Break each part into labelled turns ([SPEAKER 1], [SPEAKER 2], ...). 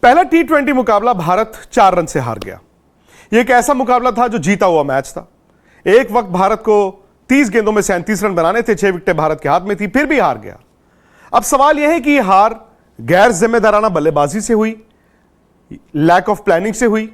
[SPEAKER 1] पहला T20 मुकाबला Bharat 4 run से हार गया। यह एक ऐसा मुकाबला था जो जीता हुआ मैच था। एक वक्त भारत को 30 गेंदों में 37 रन बनाने थे, 6 विकेटें भारत के हाथ में थी, फिर भी हार गया। अब सवाल यह है कि यह हार गैर जिम्मेदाराना बल्लेबाजी से हुई, लैक ऑफ प्लानिंग से हुई,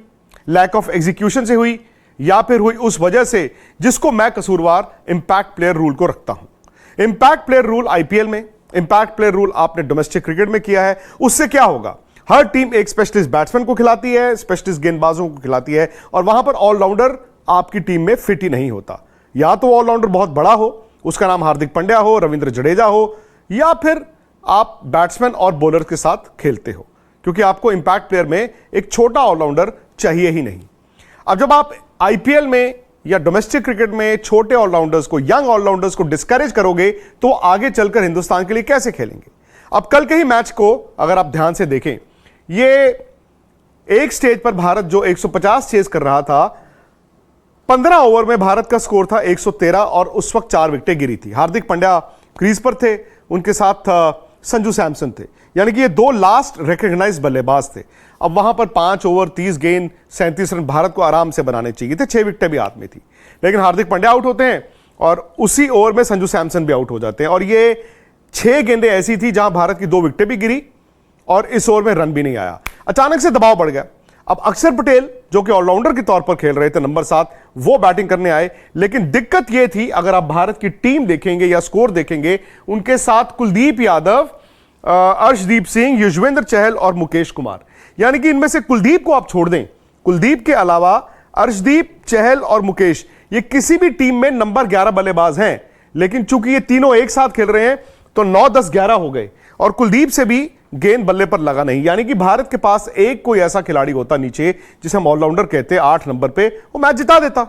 [SPEAKER 1] लैक ऑफ एग्जीक्यूशन से हुई, या फिर हुई उस वजह से जिसको मैं कसूरवार इंपैक्ट प्लेयर रूल को रखता हूं। इंपैक्ट प्लेयर रूल आईपीएल में, इंपैक्ट प्लेयर रूल आपने डोमेस्टिक क्रिकेट में किया है। उससे क्या होगा, हर टीम एक स्पेशलिस्ट बैट्समैन को खिलाती है, स्पेशलिस्ट गेंदबाजों को खिलाती है, और वहां पर ऑलराउंडर आपकी टीम में फिट ही नहीं होता। या तो ऑलराउंडर बहुत बड़ा हो, उसका नाम हार्दिक पांड्या हो, रविंद्र जडेजा हो, या फिर आप बैट्समैन और बॉलर के साथ खेलते हो, क्योंकि आपको इंपैक्ट प्लेयर में एक छोटा ऑलराउंडर चाहिए ही नहीं। अब जब आप आईपीएल में या डोमेस्टिक क्रिकेट में छोटे ऑलराउंडर्स को, यंग ऑलराउंडर्स को डिस्करेज करोगे तो आगे चलकर हिंदुस्तान के लिए कैसे खेलेंगे। अब कल के ही मैच को अगर आप ध्यान से देखें, ये एक स्टेज पर भारत जो 150 चेज कर रहा था, 15 ओवर में भारत का स्कोर था 113 और उस वक्त 4 विकेटें गिरी थी। हार्दिक पांड्या क्रीज पर थे, उनके साथ संजू सैमसन थे, यानी कि ये 2 लास्ट रिकॉग्नाइज्ड बल्लेबाज थे। अब वहां पर 5 ओवर 30 गेंद 37 रन भारत को आराम से बनाने चाहिए थे, 6 विकेटें भी हाथ में थी, लेकिन हार्दिक पांड्या आउट होते हैं और उसी ओवर में संजू सैमसन भी आउट हो जाते हैं। और ये 6 गेंदें ऐसी थी जहां भारत की 2 विकेटें भी गिरी और इस ओवर में रन भी नहीं आया। अचानक से दबाव बढ़ गया। अब अक्षर पटेल जो कि ऑलराउंडर के तौर पर खेल रहे थे नंबर 7, वो बैटिंग करने आए, लेकिन दिक्कत यह थी, अगर आप भारत की टीम देखेंगे या स्कोर देखेंगे, उनके साथ कुलदीप यादव, अर्शदीप सिंह, युजवेंद्र चहल और मुकेश कुमार, यानी कि इनमें से कुलदीप को आप छोड़ दें, कुलदीप के अलावा अर्शदीप, चहल और मुकेश, ये किसी भी टीम में नंबर 11 बल्लेबाज हैं, लेकिन चूंकि ये तीनों एक साथ खेल रहे हैं तो 9, 10, 11 हो गए और कुलदीप से भी गेंद बल्ले पर लगा नहीं। यानी कि भारत के पास एक कोई ऐसा खिलाड़ी होता नीचे जिसे हम ऑलराउंडर कहते हैं 8 नंबर पे, वो मैच जिता देता।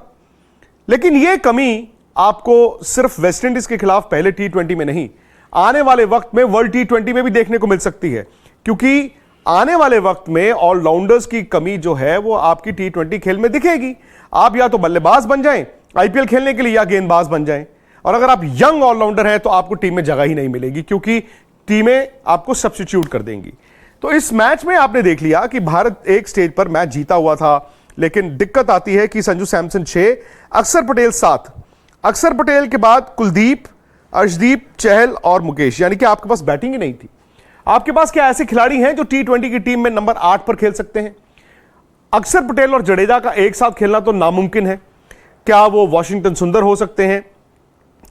[SPEAKER 1] लेकिन यह कमी आपको सिर्फ वेस्टइंडीज के खिलाफ पहले T20 में नहीं, आने वाले वक्त में वर्ल्ड T20 में भी देखने को मिल सकती है, क्योंकि आने वाले वक्त में ऑलराउंडर्स की कमी जो है वो आपकी T20 खेल में दिखेगी। आप या तो बल्लेबाज बन जाएं आईपीएल खेलने के लिए, या गेंदबाज बन जाएं, और अगर आप यंग ऑलराउंडर हैं तो आपको टीम में जगह ही नहीं मिलेगी, क्योंकि टीमें आपको सब्स्टिट्यूट कर देंगी। तो इस मैच में आपने देख लिया कि भारत एक स्टेज पर मैच जीता हुआ था, लेकिन दिक्कत आती है कि संजू सैमसन 6, अक्षर पटेल 7, अक्षर पटेल के बाद कुलदीप, अर्शदीप, चहल और मुकेश, यानी कि आपके पास बैटिंग ही नहीं थी। आपके पास क्या ऐसे खिलाड़ी हैं जो T20 की टीम में नंबर 8 पर खेल सकते हैं? अक्षर पटेल और जडेजा का एक साथ खेलना तो नामुमकिन है। क्या वो वॉशिंगटन सुंदर हो सकते हैं?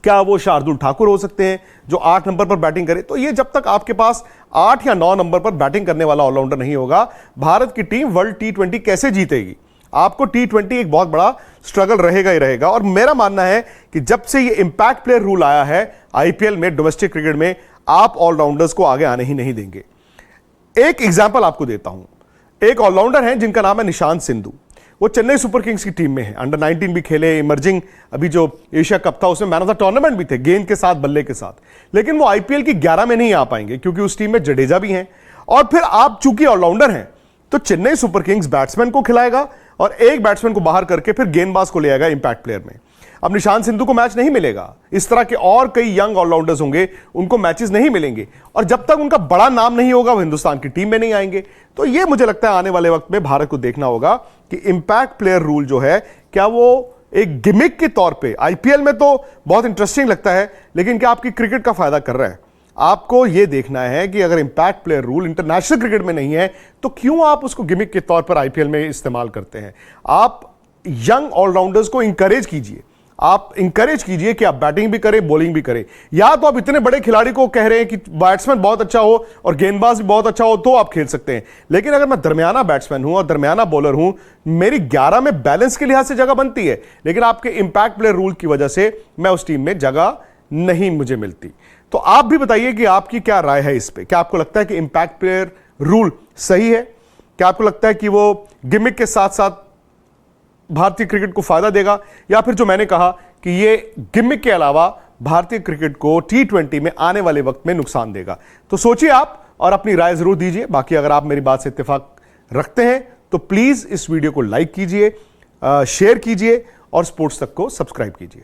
[SPEAKER 1] क्या वो शार्दुल ठाकुर हो सकते हैं जो 8 नंबर पर बैटिंग करे? तो ये जब तक आपके पास 8 या 9 नंबर पर बैटिंग करने वाला ऑलराउंडर नहीं होगा, भारत की टीम वर्ल्ड T20 कैसे जीतेगी? आपको T20 एक बहुत बड़ा स्ट्रगल रहेगा ही रहेगा। और मेरा मानना है कि जब से ये इंपैक्ट प्लेयर रूल आया है आईपीएल में, डोमेस्टिक क्रिकेट में, आप ऑलराउंडर्स को आगे आने ही नहीं देंगे। एक एग्जांपल आपको देता हूं। एक ऑलराउंडर है जिनका नाम है निशांत सिंधु, वो चेन्नई सुपर किंग्स की टीम में है, अंडर 19 भी खेले, इमर्जिंग अभी जो एशिया कप था उसमें मैन ऑफ द टूर्नामेंट भी थे, गेंद के साथ, बल्ले के साथ। लेकिन वो आईपीएल की 11 में नहीं आ पाएंगे क्योंकि उस टीम में जडेजा भी हैं। और फिर आप चूंकि ऑलराउंडर हैं तो चेन्नई सुपर किंग्स बैट्समैन को खिलाएगा और एक बैट्समैन को बाहर करके फिर गेंदबाज को ले आएगा इंपैक्ट प्लेयर में। अब निशांत सिंधु को मैच नहीं मिलेगा, इस तरह के और कई यंग ऑलराउंडर्स होंगे, उनको मैचेस नहीं मिलेंगे, और जब तक उनका बड़ा नाम नहीं होगा वो हिंदुस्तान की टीम में नहीं आएंगे। तो ये मुझे लगता है आने वाले वक्त में भारत को देखना होगा कि इंपैक्ट प्लेयर रूल जो है, क्या वो एक गिमिक के तौर पे आईपीएल में तो बहुत इंटरेस्टिंग लगता है, लेकिन क्या आपकी क्रिकेट का फायदा कर रहा है? आपको यह देखना है कि अगर impact player rule international cricket में नहीं है तो क्यों आप उसको गिमिक के तौर पर आईपीएल में इस्तेमाल करते हैं? आप यंग ऑलराउंडर्स को इंकरेज कीजिए, आप इंकरेज कीजिए कि आप बैटिंग भी करें, बॉलिंग भी करें। या तो आप इतने बड़े खिलाड़ी को कह रहे हैं कि बैट्समैन बहुत अच्छा हो और गेंदबाज भी बहुत अच्छा हो तो आप खेल सकते हैं, लेकिन अगर मैं दरमियाना बैट्समैन हूं और दरमियाना बॉलर हूं, मेरी 11 में बैलेंस के लिहाज से जगह बनती है, लेकिन आपके इंपैक्ट प्लेयर रूल की वजह से मैं उस टीम में जगह नहीं मुझे मिलती। तो आप भी बताइए कि आपकी क्या राय है इस पे? क्या आपको लगता है कि इंपैक्ट प्लेयर रूल सही है? क्या आपको लगता है कि वो गिमिक के साथ साथ भारतीय क्रिकेट को फायदा देगा, या फिर जो मैंने कहा कि ये गिमिक के अलावा भारतीय क्रिकेट को T20 में आने वाले वक्त में नुकसान देगा? तो सोचिए आप और अपनी राय जरूर दीजिए। बाकी अगर आप मेरी बात से इत्तेफाक रखते हैं तो प्लीज इस वीडियो को लाइक कीजिए, शेयर कीजिए और स्पोर्ट्स तक को सब्सक्राइब कीजिए।